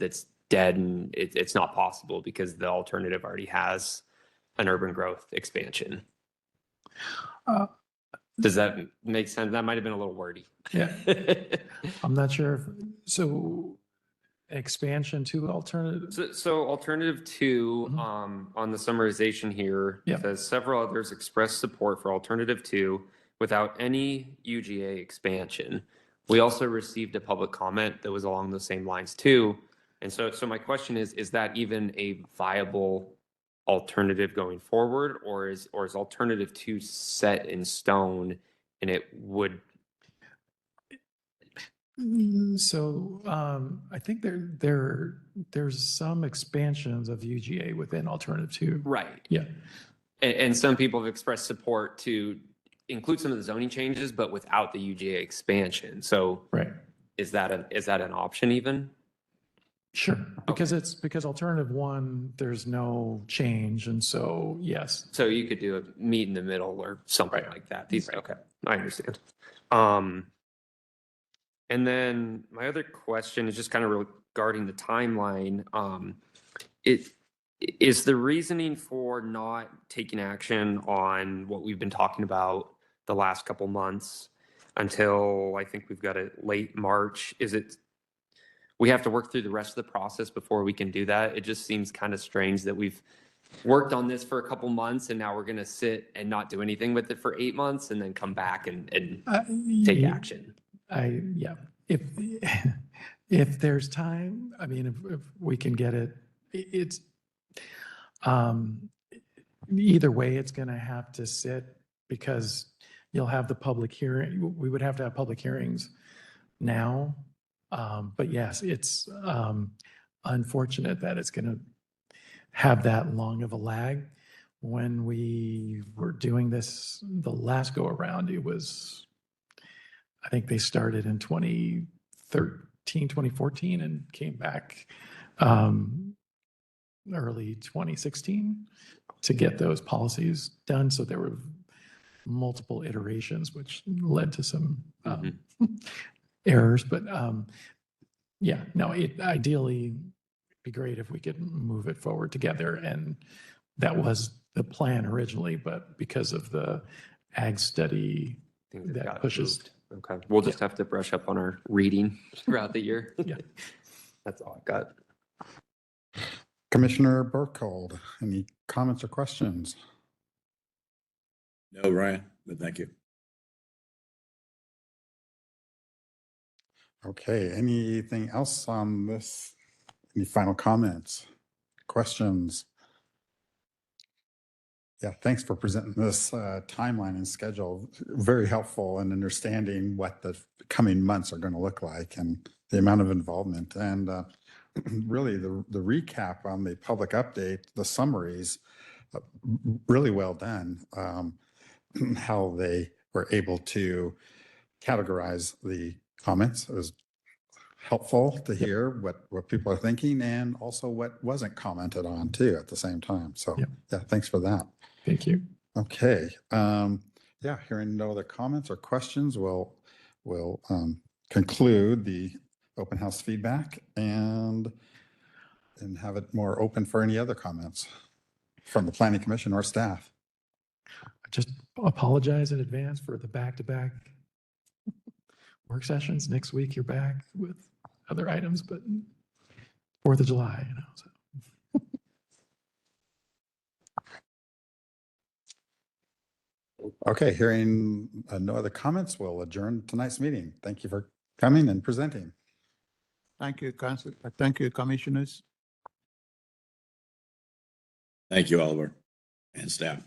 dead and it's not possible because the alternative already has an urban growth expansion. Does that make sense? That might have been a little wordy. Yeah. I'm not sure. So expansion to alternatives. So alternative 2, Mhm. on the summarization here, Yeah. says several others expressed support for alternative 2 without any UGA expansion. We also received a public comment that was along the same lines too. And so my question is that even a viable alternative going forward, or is alternative 2 set in stone and it would? So I think there's some expansions of UGA within alternative 2. Right. Yeah. And some people have expressed support to include some of the zoning changes, but without the UGA expansion. So Right. is that an option even? Sure. Because alternative 1, there's no change. And so, yes. So you could do a meet in the middle or something like that. Okay, I understand. And then my other question is just kind of regarding the timeline. Is the reasoning for not taking action on what we've been talking about the last couple months until I think we've got it late March? Is it we have to work through the rest of the process before we can do that? It just seems kind of strange that we've worked on this for a couple months and now we're going to sit and not do anything with it for 8 months and then come back and take action. Yeah. If there's time, I mean, if we can get it, it's either way, it's going to have to sit because you'll have the public hearing. We would have to have public hearings now. But yes, it's unfortunate that it's going to have that long of a lag. When we were doing this the last go around, it was, I think they started in 2013, 2014 and came back early 2016 to get those policies done. So there were multiple iterations, which led to some errors. But yeah, no, it ideally be great if we could move it forward together. And that was the plan originally, but because of the ag study, Things that got pushes. moved. Okay, we'll just have to brush up on our reading throughout the year. Yeah. That's all I got. Commissioner Burkhold, any comments or questions? No, Ryan, but thank you. Okay, anything else on this? Any final comments, questions? Yeah, thanks for presenting this timeline and schedule. Very helpful in understanding what the coming months are going to look like and the amount of involvement. And really the recap on the public update, the summaries, really well done. how they were able to categorize the comments. It was helpful to hear what people are thinking and also what wasn't commented on too at the same time. So Yep. yeah, thanks for that. Thank you. Okay. Yeah, hearing no other comments or questions, we'll conclude the open house feedback and have it more open for any other comments from the planning commission or staff. I just apologize in advance for the back-to-back work sessions. Next week, you're back with other items, but 4th of July, so. Okay, hearing no other comments, we'll adjourn tonight's meeting. Thank you for coming and presenting. Thank you, Council. Thank you, Commissioners. Thank you, Oliver and staff.